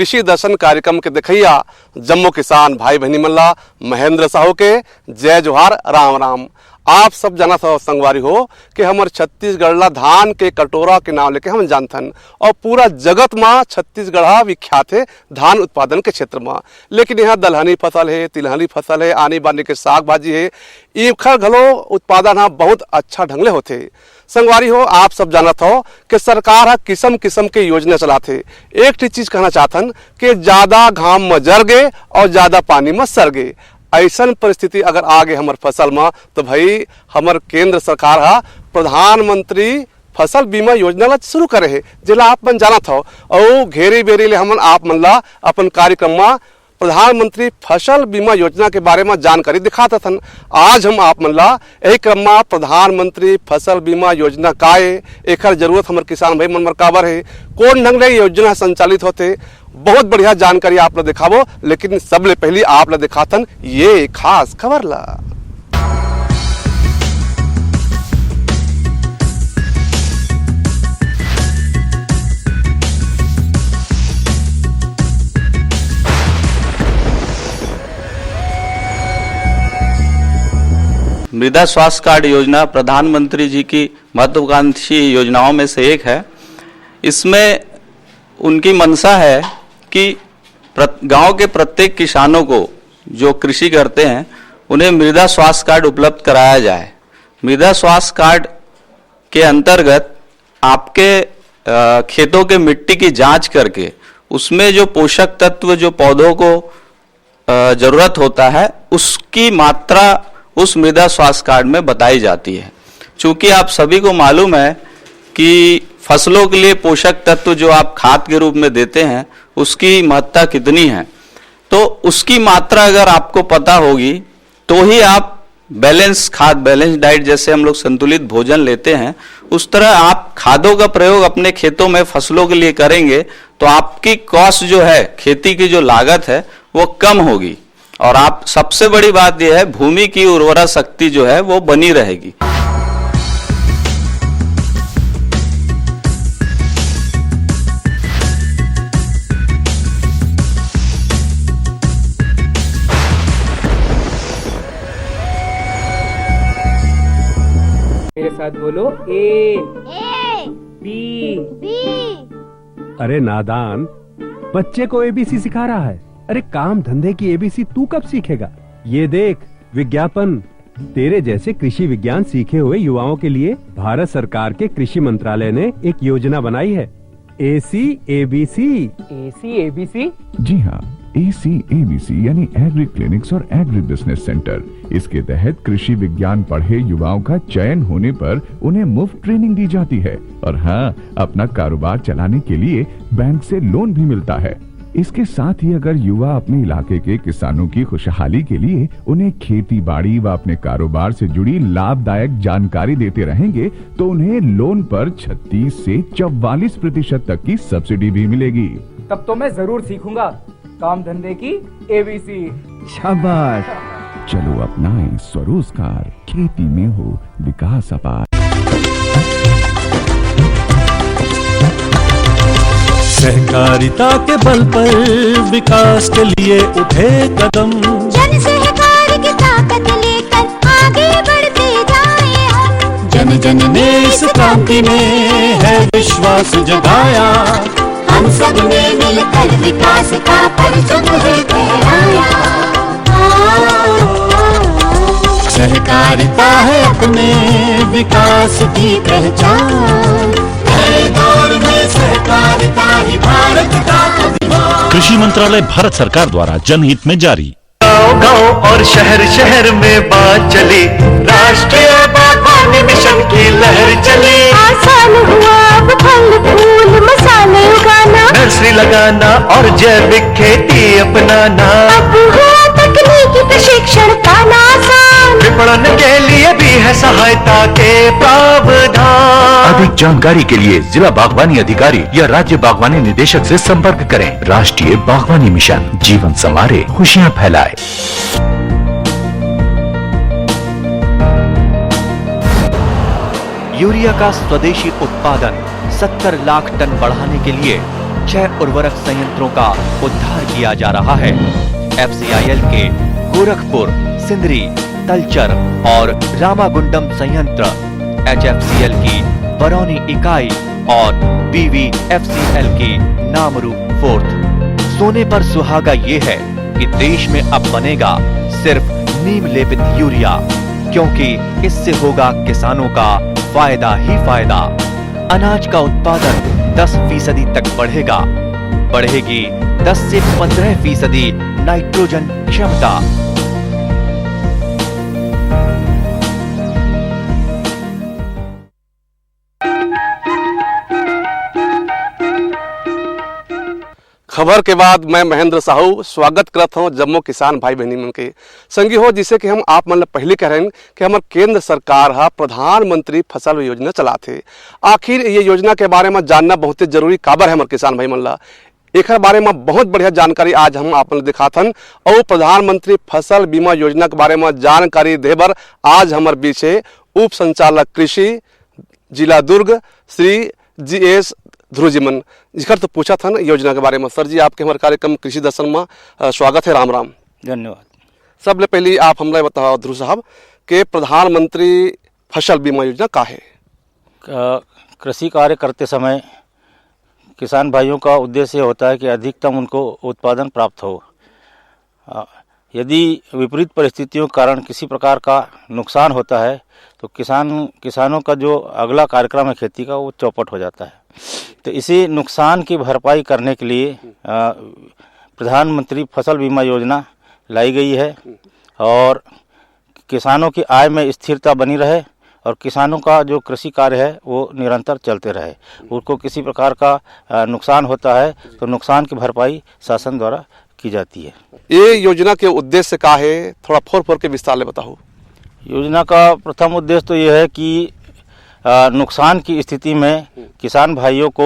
कृषि दर्शन कार्यक्रम के देखैया जम्मू किसान भाई बहनी मल्ला महेंद्र साहू के जय जोहार राम राम। आप सब जाना था संगवारी हो कि हमारे छत्तीसगढ़ ला धान के कटोरा के नाम लेके हम जानथन और पूरा जगत में छत्तीसगढ़ विख्यात है धान उत्पादन के क्षेत्र में। लेकिन यहाँ दलहनी फसल है, तिलहनी फसल है, आनी बानी के साग भाजी है, इखर घलो उत्पादन हाँ बहुत अच्छा ढंग ले होते। संगवारी हो आप सब जानत हो कि सरकार हा किस्म किस्म के योजना चलाते। एक चीज कहना चाहतन कि ज्यादा घाम में जर गे और ज्यादा पानी में सर गे। ऐसा परिस्थिति अगर आ गए हमारे फसल में तो भाई हमारे केंद्र सरकार हा प्रधानमंत्री फसल बीमा योजना ला शुरू करे है, जिला आप मन जाना था और घेरी बेरी ले हमन आप मन ला अपन कार्यक्रम में प्रधानमंत्री फसल बीमा योजना के बारे में जानकारी दिखाता थन। आज हम आप मन ला यही क्रम में प्रधानमंत्री फसल बीमा योजना का है, एकर जरूरत हमारे किसान भाई मन काबर है, कौन ढंग ले योजना संचालित होते, बहुत बढ़िया जानकारी आप ला दिखावो। लेकिन सबले पहली आप ला दिखातन ये खास खबर ला। मृदा स्वास्थ्य कार्ड योजना प्रधानमंत्री जी की महत्वाकांक्षी योजनाओं में से एक है। इसमें उनकी मंशा है कि गांव के प्रत्येक किसानों को जो कृषि करते हैं उन्हें मृदा स्वास्थ्य कार्ड उपलब्ध कराया जाए। मृदा स्वास्थ्य कार्ड के अंतर्गत आपके खेतों के मिट्टी की जांच करके उसमें जो पोषक तत्व जो पौधों को जरूरत होता है उसकी मात्रा उस मृदा स्वास्थ्य कार्ड में बताई जाती है। चूंकि आप सभी को मालूम है कि फसलों के लिए पोषक तत्व जो आप खाद के रूप में देते हैं उसकी महत्ता कितनी है, तो उसकी मात्रा अगर आपको पता होगी तो ही आप बैलेंस खाद, बैलेंस डाइट जैसे हम लोग संतुलित भोजन लेते हैं उस तरह आप खादों का प्रयोग अपने खेतों में फसलों के लिए करेंगे तो आपकी कॉस्ट जो है, खेती की जो लागत है वो कम होगी और आप सबसे बड़ी बात यह है भूमि की उर्वरा शक्ति जो है वो बनी रहेगी। मेरे साथ बोलो ए बी। अरे नादान, बच्चे को एबीसी सिखा रहा है। अरे काम धंधे की एबीसी तू कब सीखेगा? ये देख विज्ञापन, तेरे जैसे कृषि विज्ञान सीखे हुए युवाओं के लिए भारत सरकार के कृषि मंत्रालय ने एक योजना बनाई है, एसी एबीसी। AC ABC? जी हाँ, ACABC यानी एग्री क्लिनिक्स और एग्री बिजनेस सेंटर। इसके तहत कृषि विज्ञान पढ़े युवाओं का चयन होने पर उन्हें मुफ्त ट्रेनिंग दी जाती है और हाँ, अपना कारोबार चलाने के लिए बैंक से लोन भी मिलता है। इसके साथ ही अगर युवा अपने इलाके के किसानों की खुशहाली के लिए उन्हें खेती बाड़ी व अपने कारोबार से जुड़ी लाभदायक जानकारी देते रहेंगे तो उन्हें लोन पर 36 से 44% तक की सब्सिडी भी मिलेगी। तब तो मैं जरूर सीखूंगा काम धंधे की एबीसी। शाबाश, चलो अपनाएं स्वरोजगार, खेती में हो विकास अपार। सहकारिता के बल पर विकास के लिए उठे कदम, जन सहकार की ताकत लेकर आगे बढ़ते जाए हम। जन जन ने इस क्रांति में है विश्वास जगाया, हम सब ने मिलकर विकास का परचम है फहराया। सहकारिता है अपने विकास की पहचान, नए दौर में सहकारिता ही भारत का अभिमान। कृषि मंत्रालय भारत सरकार द्वारा जनहित में जारी। गाँव गाँव और शहर शहर में बात चली, राष्ट्रीय बागवानी मिशन की लहर चली। आसान हुआ अब फल फूल मसाले उगाना, नर्सरी लगाना और जैविक खेती अपनाना। अब हुआ तकनीकी प्रशिक्षण पाना आसान, विपणन के लिए भी है सहायता के प्रावधान। अधिक जानकारी के लिए जिला बागवानी अधिकारी या राज्य बागवानी निदेशक से संपर्क करें। राष्ट्रीय बागवानी मिशन, जीवन संवारे, खुशियां फैलाए। यूरिया का स्वदेशी उत्पादन 70 लाख टन बढ़ाने के लिए 6 उर्वरक संयंत्रों का उद्धार किया जा रहा है। FCIL के गोरखपुर, सिंदरी, तलचर और रामागुंडम संयंत्र, HFCL की बरौनी इकाई और BVFCL की नामरू फोर्थ। सोने पर सुहागा ये है कि देश में अब बनेगा सिर्फ नीम लेपित यूरिया, क्योंकि इससे होगा किसानों का फायदा ही फायदा। अनाज का उत्पादन 10% तक बढ़ेगा। बढ़ेगी 10 से 15% नाइट्रोजन क्षमता। खबर के बाद मैं महेंद्र साहू स्वागत करता हूँ जम्मू किसान भाई बहनी मन के संगी हो, जिसे कि हम आप मन पहले कह रहे हैं कि हमारे केंद्र सरकार हा प्रधानमंत्री फसल योजना चलाते। आखिर ये योजना के बारे में जानना बहुत जरूरी काबर है हमारे किसान भाई मन ला। एक बारे में बहुत बढ़िया जानकारी आज हम आप दिखाथन और प्रधानमंत्री फसल बीमा योजना के बारे में जानकारी देबर आज हमारे बीच है उप संचालक कृषि जिला दुर्ग श्री GS ध्रुव जी मन, जिसका तो पूछा था ना योजना के बारे में। सर जी, आपके हमारे कार्यक्रम कृषि दर्शन में स्वागत है। राम राम। धन्यवाद। सबले पहले आप हमला बताओ ध्रुव साहब कि प्रधानमंत्री फसल बीमा योजना का है। कृषि कार्य करते समय किसान भाइयों का उद्देश्य होता है कि अधिकतम उनको उत्पादन प्राप्त हो। यदि विपरीत परिस्थितियों के कारण किसी प्रकार का नुकसान होता है तो किसानों का जो अगला कार्यक्रम है खेती का वो चौपट हो जाता है। तो इसी नुकसान की भरपाई करने के लिए प्रधानमंत्री फसल बीमा योजना लाई गई है और किसानों की आय में स्थिरता बनी रहे और किसानों का जो कृषि कार्य है वो निरंतर चलते रहे। उनको किसी प्रकार का नुकसान होता है तो नुकसान की भरपाई शासन द्वारा की जाती है। ये योजना के उद्देश्य का है, थोड़ा फोर के विस्तार में बताओ। योजना का प्रथम उद्देश्य तो यह है कि नुकसान की स्थिति में किसान भाइयों को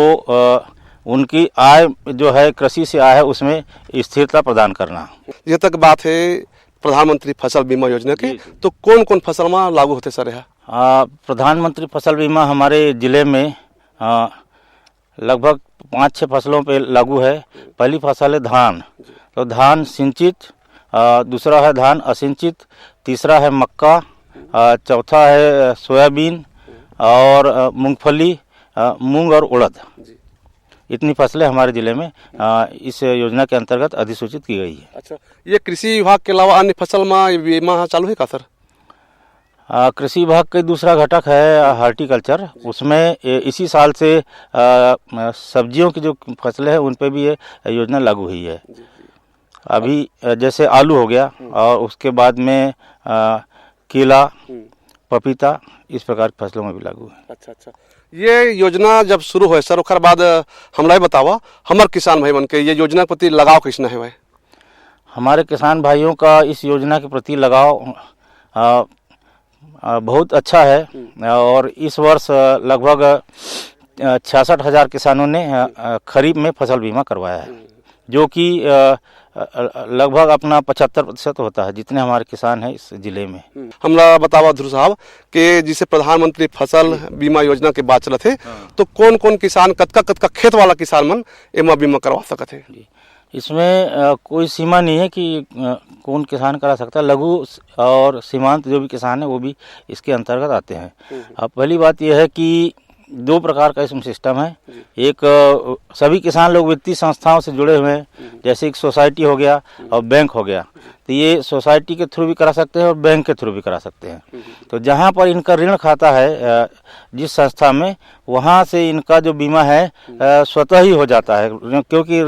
उनकी आय जो है कृषि से आय है उसमें स्थिरता प्रदान करना। ये तक बात है प्रधानमंत्री फसल बीमा योजना की, तो कौन कौन फसल में लागू होते सर है? प्रधानमंत्री फसल बीमा हमारे जिले में लगभग 5-6 फसलों पे लागू है। पहली फसल है धान, तो धान सिंचित, दूसरा है धान असिंचित, तीसरा है मक्का, चौथा है सोयाबीन और मूंगफली, मूंग और उड़द। इतनी फसलें हमारे जिले में इस योजना के अंतर्गत अधिसूचित की गई है। अच्छा, ये कृषि विभाग के अलावा अन्य फसल में बीमा चालू है का सर? कृषि विभाग का दूसरा घटक है हार्टिकल्चर, उसमें इसी साल से सब्जियों की जो फसलें हैं उन पे भी ये योजना लागू हुई है। अभी जैसे आलू हो गया और उसके बाद में केला, पपीता, इस प्रकार की फसलों में भी लागू है। अच्छा, ये योजना जब शुरू हुए सर उसके बाद हमरा बतावा हमारे किसान भाई मन के ये योजना के प्रति लगाव किसना है भाई? हमारे किसान भाइयों का इस योजना के प्रति लगाव बहुत अच्छा है और इस वर्ष लगभग 66,000 किसानों ने खरीफ में फसल बीमा करवाया है, जो कि लगभग अपना 75% होता है जितने हमारे किसान हैं इस जिले में। हमरा बतावा ध्रुव साहब कि जिसे प्रधानमंत्री फसल बीमा योजना के बात चलत है तो कौन कौन किसान कतका खेत वाला किसान मन एमा बीमा करवा सकत है? इसमें कोई सीमा नहीं है कि कौन किसान करा सकता है। लघु और सीमांत जो भी किसान है वो भी इसके अंतर्गत आते हैं। अब पहली बात यह है कि 2 प्रकार का इसमें सिस्टम है। एक सभी किसान लोग वित्तीय संस्थाओं से जुड़े हुए हैं, जैसे एक सोसाइटी हो गया और बैंक हो गया, तो ये सोसाइटी के थ्रू भी करा सकते हैं और बैंक के थ्रू भी करा सकते हैं। तो जहाँ पर इनका ऋण खाता है जिस संस्था में, वहाँ से इनका जो बीमा है स्वतः ही हो जाता है, क्योंकि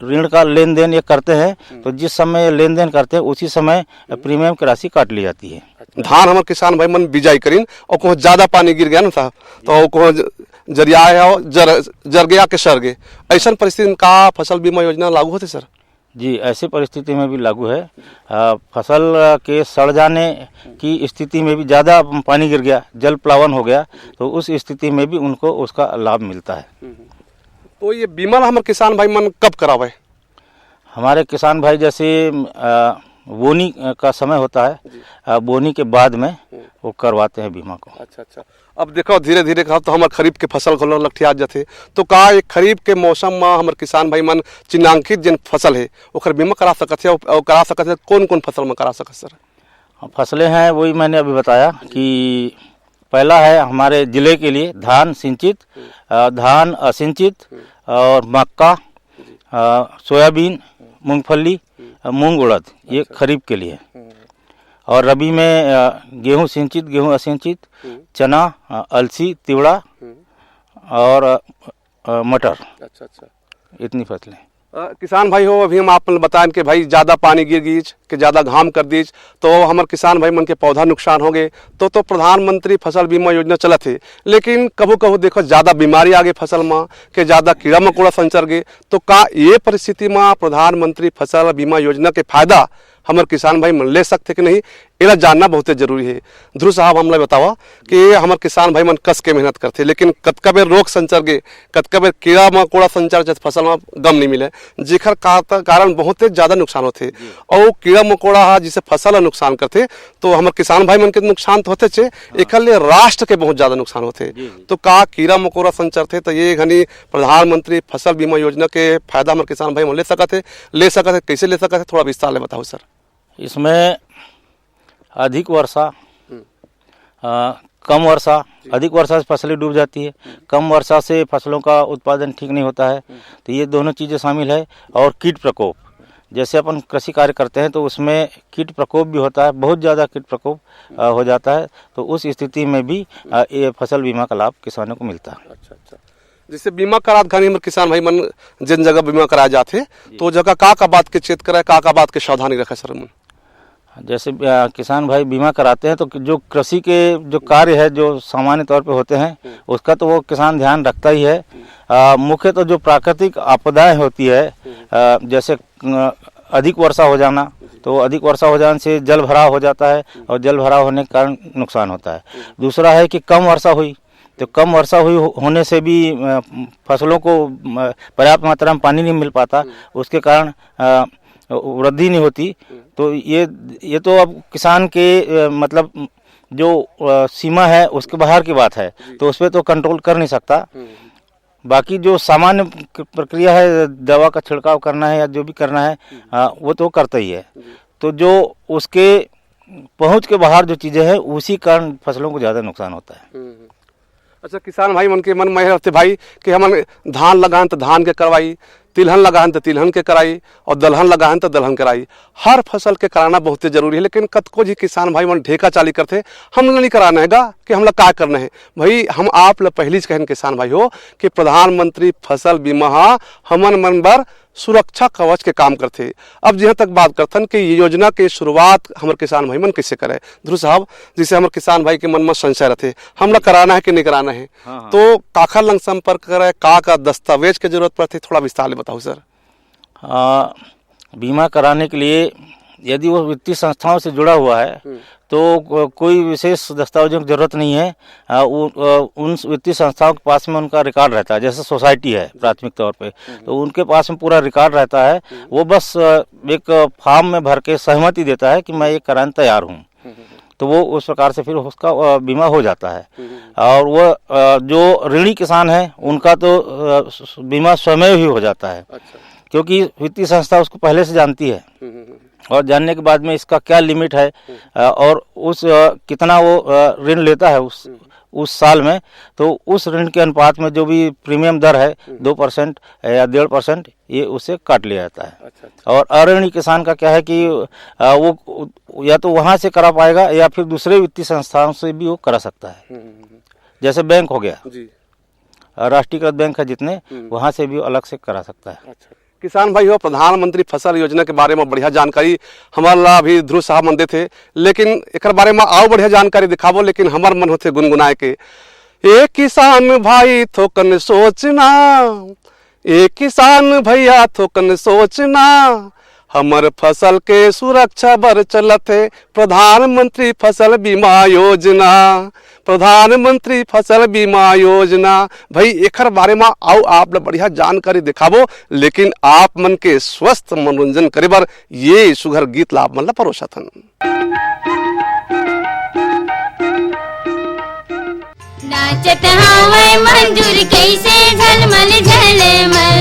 ऋण का लेन देन ये करते हैं तो जिस समय लेन देन करते हैं उसी समय प्रीमियम की राशि काट ली जाती है। धान हमारे किसान भाई मन बिजाई करीन और कहीं ज्यादा पानी गिर गया ना था तो कहीं जरिया है जर गया के सर गए, ऐसा परिस्थिति में का फसल बीमा योजना लागू होते सर? जी, ऐसी परिस्थिति में भी लागू है। फसल के सड़ जाने की स्थिति में भी ज़्यादा पानी गिर गया, जल प्लावन हो गया, तो उस स्थिति में भी उनको उसका लाभ मिलता है। तो ये बीमा हमारे किसान भाई मन कब करावे? हमारे किसान भाई जैसे बोनी का समय होता है, बोनी के बाद में वो करवाते हैं बीमा को। अच्छा। अब देखो धीरे धीरे कहा तो हमार खरीफ के फसल को लठिया जाते, तो का एक खरीफ के मौसम में हमारे किसान भाई मन चिन्हांकित जिन फसल है ओकर बीमा करा सकते हैं, और करा सकते हैं कौन कौन फसल में करा सकते सर? फसलें हैं वही मैंने अभी बताया कि पहला है हमारे जिले के लिए धान सिंचित, धान असिंचित और मक्का, सोयाबीन, मूंगफली, मूंग उड़द, ये खरीफ के लिए। और रबी में गेहूं सिंचित, गेहूं असिंचित, चना, अलसी, तिवड़ा और मटर। अच्छा, इतनी फसलें। किसान भाई हो, अभी हम आप बताएं कि भाई ज़्यादा पानी गिर गीच कि ज़्यादा घाम कर दीज तो हमारे किसान भाई मन के पौधा नुकसान हो गए, तो प्रधानमंत्री फसल बीमा योजना चलत है, लेकिन कभू कभू देखो ज़्यादा बीमारी आ गई फसल में कि ध्यादा कीड़ा मकोड़ा संचर गए, तो का ये परिस्थिति में प्रधानमंत्री फसल बीमा योजना के फायदा हमारे किसान भाई मन ले सकते कि नहीं, ये जानना बहुत जरूरी है। ध्रुव साहब हमला बतावा कि हमारे किसान भाई मन कस के मेहनत करते, लेकिन कतका बेर रोग संचर गे, कतका बेर कीड़ा मकोड़ा संचर जैसे फसल में गम नहीं मिले, जेकर कारण बहुत ज़्यादा नुकसान होते, और कीड़ा मकोड़ा जिसे फसल नुकसान करते तो हमारे किसान भाई मन के नुकसान तो होते चे, एक राष्ट्र के बहुत ज़्यादा नुकसान होते। तो का कीड़ा मकोड़ा संचर थे तो ये घनी प्रधानमंत्री फसल बीमा योजना के फायदा हमारे किसान भाई मन ले सकते, कैसे ले सकते, थोड़ा विस्तार ले बताओ सर। इसमें अधिक वर्षा, कम वर्षा, अधिक वर्षा से फसलें डूब जाती है, कम वर्षा से फसलों का उत्पादन ठीक नहीं होता है, तो ये दोनों चीज़ें शामिल है। और कीट प्रकोप, जैसे अपन कृषि कार्य करते हैं तो उसमें कीट प्रकोप भी होता है, बहुत ज़्यादा कीट प्रकोप हो जाता है, तो उस स्थिति में भी ये फसल बीमा का लाभ किसानों को मिलता है। अच्छा। जैसे बीमा करात घनी हमारे किसान भाई मन जिन जगह बीमा कराए जाते तो जगह का बात के चेत कराए, का बात के सावधानी रखे सर मन? जैसे किसान भाई बीमा कराते हैं तो जो कृषि के जो कार्य है जो सामान्य तौर पे होते हैं उसका तो वो किसान ध्यान रखता ही है। मुख्य तो जो प्राकृतिक आपदाएं होती है, जैसे अधिक वर्षा हो जाना, तो अधिक वर्षा हो जाने से जल भराव हो जाता है और जल भराव होने के कारण नुकसान होता है। दूसरा है कि कम वर्षा हुई, तो कम वर्षा होने से भी फसलों को पर्याप्त मात्रा में पानी नहीं मिल पाता, उसके कारण वृद्धि नहीं होती। तो ये तो अब किसान के मतलब जो सीमा है उसके बाहर की बात है, तो उस पर तो कंट्रोल कर नहीं सकता। बाकी जो सामान्य प्रक्रिया है, दवा का छिड़काव करना है या जो भी करना है वो तो करता ही है। तो जो उसके पहुंच के बाहर जो चीज़ें हैं उसी कारण फसलों को ज़्यादा नुकसान होता है। अच्छा, किसान भाई मन के मन में रहते भाई कि हम धान लगाएं तो धान के करवाई, तिलहन लगाएं तो तिलहन के कराई, और दलहन लगाएं तो दलहन कराई। हर फसल के कराना बहुत जरूरी है, लेकिन कतको जी किसान भाई मन ढेका चाली करते, हम नहीं कराना है कि हम लोग क्या करना है। भाई हम आप लोग पहली कहन किसान भाई हो कि प्रधानमंत्री फसल बीमा हमन मन बर सुरक्षा कवच के काम करते। अब जहाँ तक बात करथन कि ये योजना के शुरुआत हमारे किसान भाई मन कैसे करे, ध्रुव साहब, जिसे हमारे किसान भाई के मन में संशय रहते हम लोग कराना है कि नहीं कराना है, तो काखर लंग संपर्क करे, का दस्तावेज की जरूरत पड़ती, थोड़ा विस्तार ले बताओ सर। बीमा कराने के लिए यदि वो वित्तीय संस्थाओं से जुड़ा हुआ है तो कोई विशेष दस्तावेजों की जरूरत नहीं है। उन वित्तीय संस्थाओं के पास में उनका रिकॉर्ड रहता है, जैसे सोसाइटी है प्राथमिक तौर पे, तो उनके पास में पूरा रिकॉर्ड रहता है। वो बस एक फॉर्म में भर के सहमति देता है कि मैं ये कराने तैयार हूँ, तो वो उस प्रकार से फिर उसका बीमा हो जाता है। और वो जो ऋणी किसान है उनका तो बीमा स्वयं ही हो जाता है, क्योंकि वित्तीय संस्था उसको पहले से जानती है और जानने के बाद में इसका क्या लिमिट है और उस कितना वो ऋण लेता है उस साल में, तो उस ऋण के अनुपात में जो भी प्रीमियम दर है 2% या 1.5% ये उससे काट लिया जाता है। और अऋणी किसान का क्या है कि वो या तो वहाँ से करा पाएगा या फिर दूसरे वित्तीय संस्थाओं से भी वो करा सकता है। जैसे बैंक हो गया, राष्ट्रीयकृत बैंक है जितने, वहाँ से भी अलग से करा सकता है। किसान भाई हो, प्रधानमंत्री फसल योजना के बारे में बढ़िया जानकारी हमारा अभी ध्रुव साहब मन देते, लेकिन एक बारे में आओ बढ़िया जानकारी दिखाबो, लेकिन हमार मन होते गुनगुनाए के। एक किसान भाई थोकन सोचना, एक किसान भैया थोकन सोचना, हमर फसल के सुरक्षा बर चलत है प्रधानमंत्री फसल बीमा योजना, प्रधानमंत्री फसल बीमा योजना। भाई एक बारे में आओ आप बढ़िया जानकारी दिखाबो, लेकिन आप मन के स्वस्थ मनोरंजन करे बर ये सुघर गीत लाभ मन ला परोसथन। नाचत हवे मंजूर कैसे झलमल झलमल,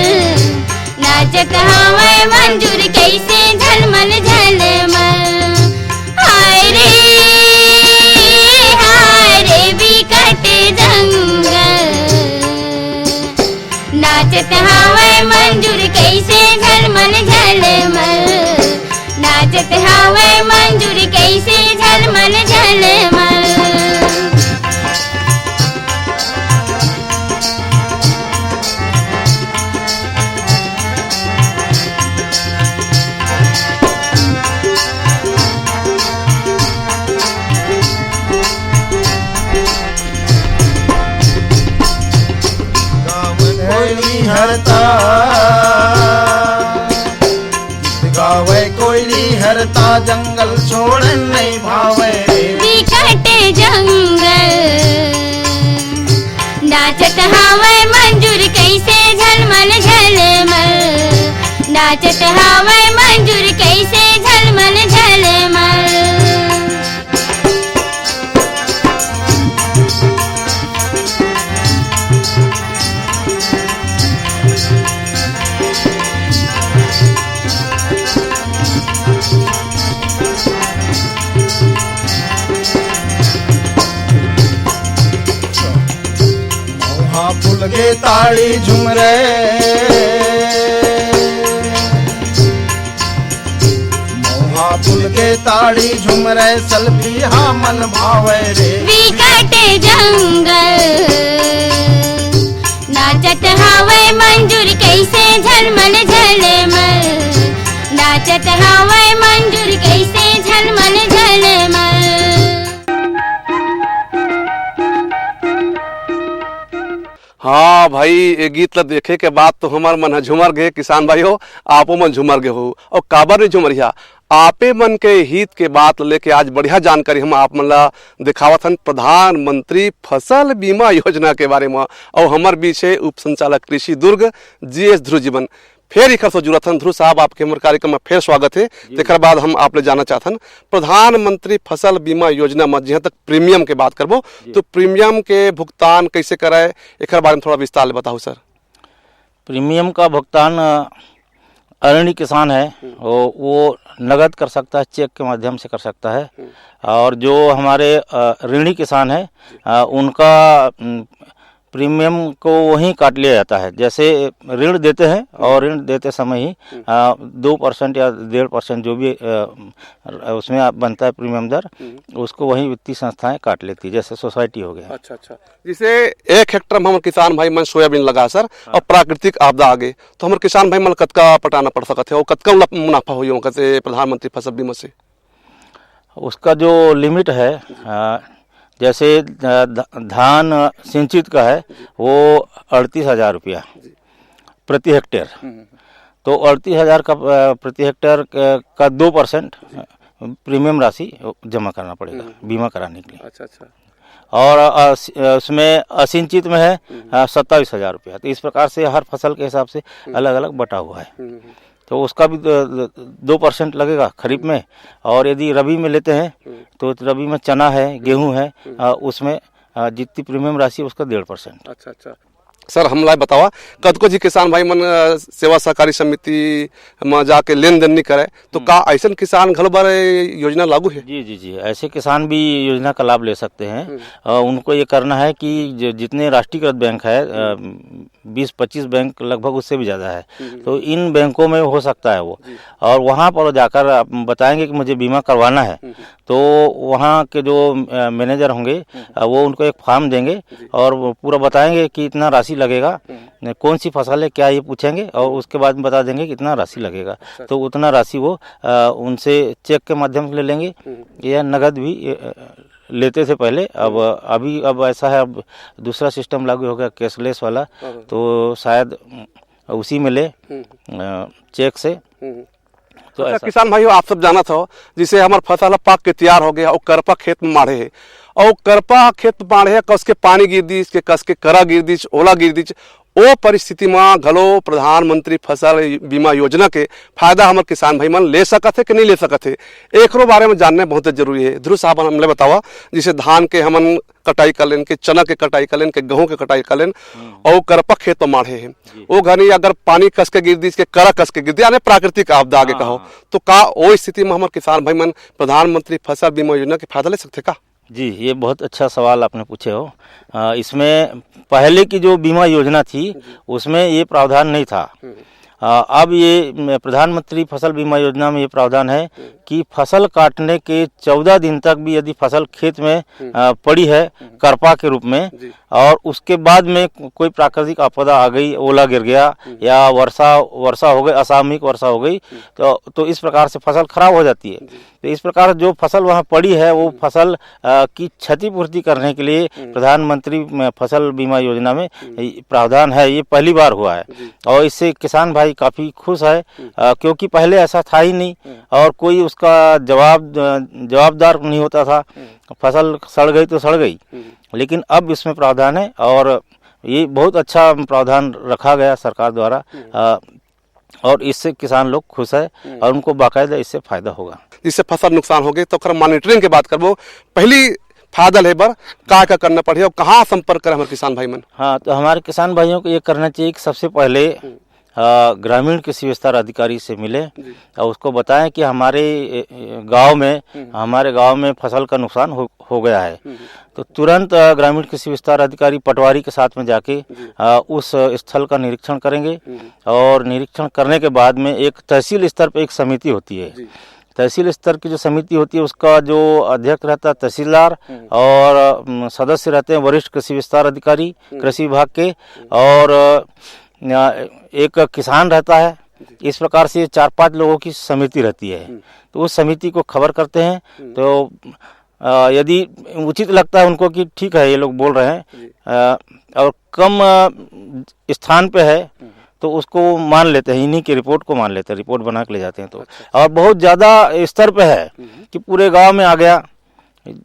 नाचत हवे मंजूर कैसे झलमल झलमल। हाय रे बिकट जंगल, नाचत हवे मंजूर कैसे झलमल झलमल, नाचत हवे मंजूर कैसे झलमल झलमल। हरता गावे कोयली हरता, जंगल छोड़न नहीं भावे बिकट जंगल, नाचत हवे मंजूर कैसे झलमल झलमल, नाचत हवे मंजूर कैसे झलमल झलमल। फूल गे ताड़ी झूम रे, मोहा फूल गे ताड़ी झूम रे, सलफी हा मन भावे रे बिकट जंगल, नाचत हवे मंजूर कैसे झलमल झलमल, नाचत हवे मंजूर कैसे झलमल झलमल। हाँ भाई, ये गीत ला देखे के बाद तो हमार मन झुमर गए किसान भाई हो, आपो मन झुमर गए हो। और काबर नहीं झुमरिया, आपे मन के हित के बात लेके आज बढ़िया जानकारी हम आप मन ला दिखावत हन प्रधानमंत्री फसल बीमा योजना के बारे में। और हमार बीच है उप संचालक कृषि दुर्ग GS ध्रुव जीवन। फिर एक से जुड़त हन ध्रुव साहब, आपके हमारे कार्यक्रम में फिर स्वागत है। तेकर बाद हम आप ले जाना चाहतन प्रधानमंत्री फसल बीमा योजना में जहाँ तक प्रीमियम के बात करबो, तो प्रीमियम के भुगतान कैसे कराए एक बारे में थोड़ा विस्तार ले बताओ सर। प्रीमियम का भुगतान ऋणी किसान है वो नगद कर सकता है, चेक के माध्यम से कर सकता है। और जो हमारे ऋणी किसान है उनका प्रीमियम को वहीं काट लिया जाता है। जैसे ऋण देते हैं और ऋण देते समय ही 2% या 1.5% जो भी उसमें बनता है प्रीमियम दर, उसको वहीं वित्तीय संस्थाएं काट लेती है, जैसे सोसाइटी हो गया। अच्छा अच्छा, जैसे 1 हेक्टेयर में हमारे किसान भाई मन सोयाबीन लगा सर और प्राकृतिक आपदा आ गई तो हमारे किसान भाई मन कतका पटाना पड़ सकते है और कतका मुनाफा हुई कैसे प्रधानमंत्री फसल बीमा से? उसका जो लिमिट है जैसे धान सिंचित का है वो 38,000 रुपया प्रति हेक्टेयर, तो 38,000 का प्रति हेक्टेयर का 2% प्रीमियम राशि जमा करना पड़ेगा बीमा कराने के लिए। अच्छा अच्छा। और उसमें असिंचित में है 27,000 रुपया। तो इस प्रकार से हर फसल के हिसाब से अलग अलग बटा हुआ है। तो उसका भी 2% लगेगा खरीफ में। और यदि रबी में लेते हैं तो रबी में चना है, गेहूं है, उसमें जितनी प्रीमियम राशि उसका 1.5%। अच्छा अच्छा सर, हम ला बतावा कतको जी किसान भाई मन सेवा सहकारी समिति में जाके लेन देन नहीं करे तो का ऐसा किसान घर बार योजना लागू है? जी जी जी, ऐसे किसान भी योजना का लाभ ले सकते हैं। उनको ये करना है कि जितने राष्ट्रीयकृत बैंक है 20-25 बैंक लगभग उससे भी ज़्यादा है, तो इन बैंकों में हो सकता है वो, और वहाँ पर जाकर बताएंगे कि मुझे बीमा करवाना है, तो वहाँ के जो मैनेजर होंगे वो उनको एक फॉर्म देंगे और पूरा बताएंगे कि इतना राशि लगेगा, कौन सी फसल है क्या ये पूछेंगे और उसके बाद में बता देंगे कितना राशि लगेगा। तो उतना राशि वो उनसे चेक के माध्यम से ले लेंगे या नगद भी लेते थे पहले। अब ऐसा है, अब दूसरा सिस्टम लागू हो गया कैशलेस वाला, तो शायद उसी में ले चेक से। तो अच्छा किसान भाइयों, आप सब जाना था जिसे हमारा फसल पाक के तैयार हो गया और करपा खेत में मारे है और करपा खेत मारे है, कस के पानी गिर दी, कस के करा गिर दी, ओला गिर दी, ओ परिस्थिति में घलो प्रधानमंत्री फसल बीमा योजना के फायदा हमारे किसान भाई मन ले सकत है कि नहीं ले सकत है, एकरो बारे में जानना बहुत जरूरी है। ध्रुव साहब हमने बतावा, जिसे धान के हमन कटाई कर लेन, के चना के कटाई कर लेन, के गेहूं के कटाई कर लेन और करपक खेत तो माढ़े हैं, वो घनी अगर पानी कस के गिर दी, इसके करा कस के गिर दी, यानी प्राकृतिक आपदा आगे कहो, तो का वो स्थिति में हमारे किसान भाई मन प्रधानमंत्री फसल बीमा योजना के फायदा ले सकते का? जी, ये बहुत अच्छा सवाल आपने पूछे हो। इसमें पहले की जो बीमा योजना थी उसमें ये प्रावधान नहीं था। अब ये प्रधानमंत्री फसल बीमा योजना में ये प्रावधान है कि फसल काटने के 14 दिन तक भी यदि फसल खेत में पड़ी है करपा के रूप में और उसके बाद में कोई प्राकृतिक आपदा आ गई, ओला गिर गया या वर्षा हो गई, असामयिक वर्षा हो गई, तो इस प्रकार से फसल खराब हो जाती है। तो इस प्रकार जो फसल वहाँ पड़ी है वो फसल की क्षतिपूर्ति करने के लिए प्रधानमंत्री फसल बीमा योजना में प्रावधान है। ये पहली बार हुआ है और इससे किसान भाई काफ़ी खुश है, क्योंकि पहले ऐसा था ही नहीं और कोई उसका जवाबदार नहीं होता था। फसल सड़ गई तो सड़ गई, लेकिन अब इसमें प्रावधान है और ये बहुत अच्छा प्रावधान रखा गया सरकार द्वारा और इससे किसान लोग खुश है और उनको बाकायदा इससे फायदा होगा। जिससे फसल नुकसान हो गई तो मॉनिटरिंग के बात करबो, पहली फायदा लेबर का करना पड़े और कहाँ संपर्क करें हमारे किसान भाई मन? हाँ, तो हमारे किसान भाइयों को ये करना चाहिए कि सबसे पहले ग्रामीण कृषि विस्तार अधिकारी से मिले और उसको बताएं कि हमारे गांव में फसल का नुकसान हो गया है। तो तुरंत ग्रामीण कृषि विस्तार अधिकारी पटवारी के साथ में जाके उस स्थल का निरीक्षण करेंगे और निरीक्षण करने के बाद में एक तहसील स्तर पर एक समिति होती है। तहसील स्तर की जो समिति होती है उसका जो अध्यक्ष रहता है तहसीलदार और सदस्य रहते हैं वरिष्ठ कृषि विस्तार अधिकारी कृषि विभाग के और एक किसान रहता है। इस प्रकार से 4-5 लोगों की समिति रहती है। तो उस समिति को खबर करते हैं, तो यदि उचित लगता है उनको कि ठीक है ये लोग बोल रहे हैं और कम स्थान पे है तो उसको मान लेते हैं, इन्हीं की रिपोर्ट को मान लेते हैं, रिपोर्ट बना के ले जाते हैं। तो और बहुत ज़्यादा स्तर पे है कि पूरे गांव में आ गया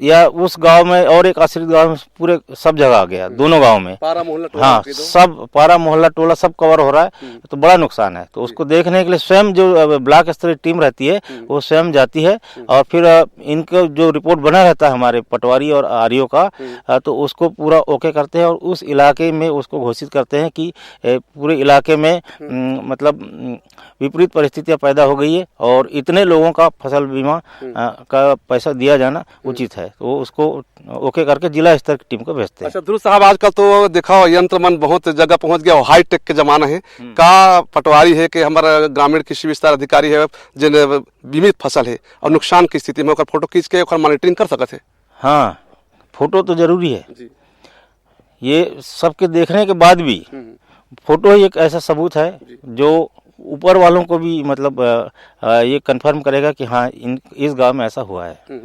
या उस गांव में और एक आश्रित गांव में पूरे सब जगह आ गया, दोनों गांव में पारा मोहल्ला टोला, हाँ सब पारा मोहल्ला टोला सब कवर हो रहा है, तो बड़ा नुकसान है। तो उसको देखने के लिए स्वयं जो ब्लॉक स्तरीय टीम रहती है वो स्वयं जाती है और फिर इनको जो रिपोर्ट बना रहता है हमारे पटवारी और आरईओ का, तो उसको पूरा ओके करते हैं और उस इलाके में उसको घोषित करते हैं कि पूरे इलाके में मतलब विपरीत परिस्थितियां पैदा हो गई है और इतने लोगों का फसल बीमा का पैसा दिया जाना उचित है। तो उसको ओके करके जिला स्तर की टीम को भेजते हैं। अच्छा ध्रुव साहब, आजकल तो देखो यंत्र मन बहुत जगह पहुंच गया, हाई टेक के जमाना है। का पटवारी है कि हमारा ग्रामीण कृषि विस्तार अधिकारी है जिन बीमित फसल है और नुकसान की स्थिति में फोटो खींच के मॉनिटरिंग कर सकते है? हाँ, फोटो तो जरूरी है। ये सबके देखने के बाद भी फोटो ही एक ऐसा सबूत है जो ऊपर वालों को भी मतलब ये कंफर्म करेगा कि हाँ इस गांव में ऐसा हुआ है।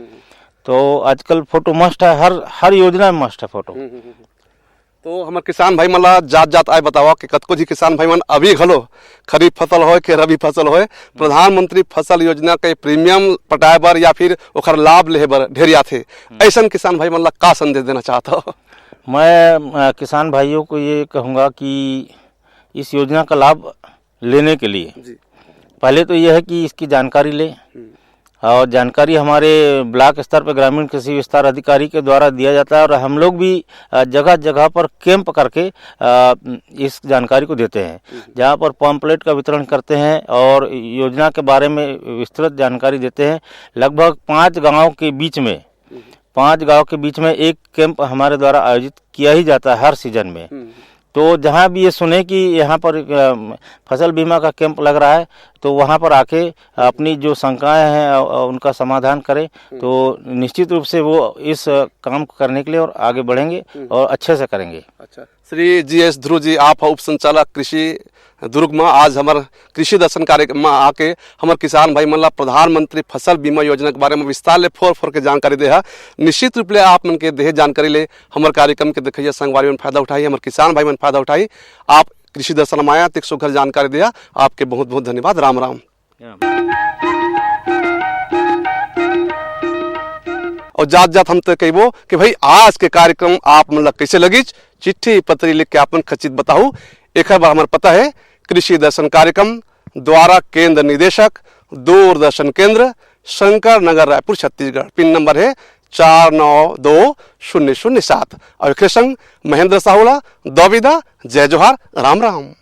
तो आजकल फोटो मस्ट है, हर योजना में मस्ट है फोटो। तो हमारे किसान भाई मला जात आए बतावा कि कतको जी किसान भाई मन अभी घलो खरीफ फसल हो कि रबी फसल हो प्रधानमंत्री फसल योजना के प्रीमियम पटाए बर या फिर ओखर लाभ ले बर ढेरिया थे, ऐसा किसान भाई मन ला का संदेश देना चाहता हो? मैं किसान भाइयों को ये कहूँगा कि इस योजना का लाभ लेने के लिए पहले तो यह है कि इसकी जानकारी लें और जानकारी हमारे ब्लॉक स्तर पर ग्रामीण कृषि विस्तार अधिकारी के द्वारा दिया जाता है और हम लोग भी जगह जगह पर कैंप करके इस जानकारी को देते हैं, जहाँ पर पम्पलेट का वितरण करते हैं और योजना के बारे में विस्तृत जानकारी देते हैं। लगभग 5 गाँव के बीच में एक कैंप हमारे द्वारा आयोजित किया ही जाता है हर सीजन में। तो जहाँ भी ये सुने कि यहाँ पर फसल बीमा का कैंप लग रहा है तो वहाँ पर आके अपनी जो शंकाएं हैं उनका समाधान करें, तो निश्चित रूप से वो इस काम को करने के लिए और आगे बढ़ेंगे और अच्छे से करेंगे। अच्छा, श्री GS ध्रुव जी, आप उप संचालक कृषि दुर्ग में आज हमारे कृषि दर्शन कार्यक्रम में आके हमारे किसान भाई मन प्रधानमंत्री फसल बीमा योजना के बारे में विस्तार ले फोर के जानकारी दे है। निश्चित रूप से आप मन के देह जानकारी ले हमारे कार्यक्रम के देखिए संगवारी में फायदा उठाई, हमारे किसान भाई मन फायदा उठाई। आप कृषि दर्शन में आया तो 100 घर जानकारी दिया, आपके बहुत बहुत धन्यवाद। राम राम। और जात हम तो कहबो कि भाई आज के कार्यक्रम आप मतलब कैसे लगी, चिट्ठी पत्री लिख के अपन खचित बताओ। एक बार हमारा पता है कृषि दर्शन कार्यक्रम द्वारा केंद्र निदेशक दूरदर्शन केंद्र शंकर नगर रायपुर छत्तीसगढ़। पिन नंबर है 492007। और संग महेंद्र साहुला दौविदा। जय जोहार राम राम।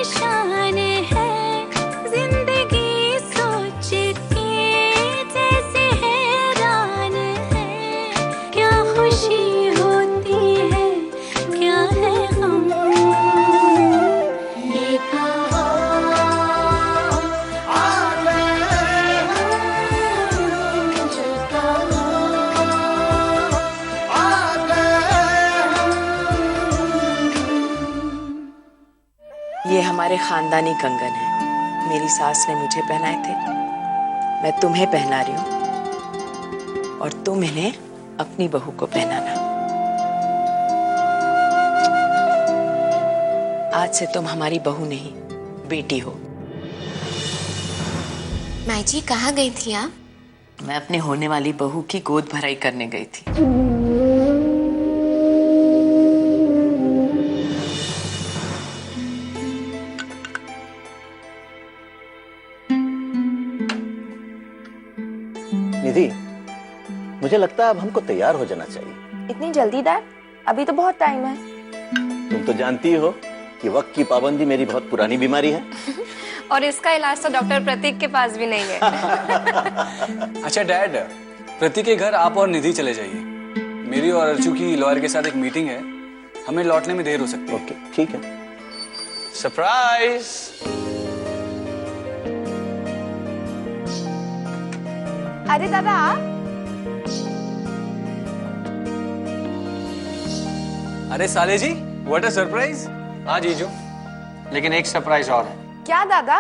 शान है जिंदगी सोच के जैसे हैरान है क्या खुशी होती है क्या है गम ये कहो आ गए जो कहो आ ये हमारे खानदानी कंगन है। मेरी सास ने मुझे पहनाए थे, मैं तुम्हें पहना रही हूँ और तुम इन्हें अपनी बहू को पहनाना। आज से तुम हमारी बहू नहीं बेटी हो। माई जी कहाँ गई थी आप? मैं अपने होने वाली बहू की गोद भराई करने गई थी। निधि, मुझे लगता है अब हमको तैयार हो जाना चाहिए। इतनी जल्दी डैड? अभी तो बहुत टाइम है। तुम तो जानती हो कि वक्त की पाबंदी मेरी बहुत पुरानी बीमारी है। और इसका इलाज तो डॉक्टर प्रतीक के पास भी नहीं है। अच्छा डैड, प्रतीक के घर आप और निधि चले जाइए। मेरी और अर्चू की लॉयर के साथ एक मीटिंग है, हमें लौटने में देर हो सकती है। ओके, ठीक है। सरप्राइज। अरे दादा, अरे साले जी, व्हाट अ सरप्राइज। हाँ जीजू, लेकिन एक सरप्राइज और है। क्या दादा?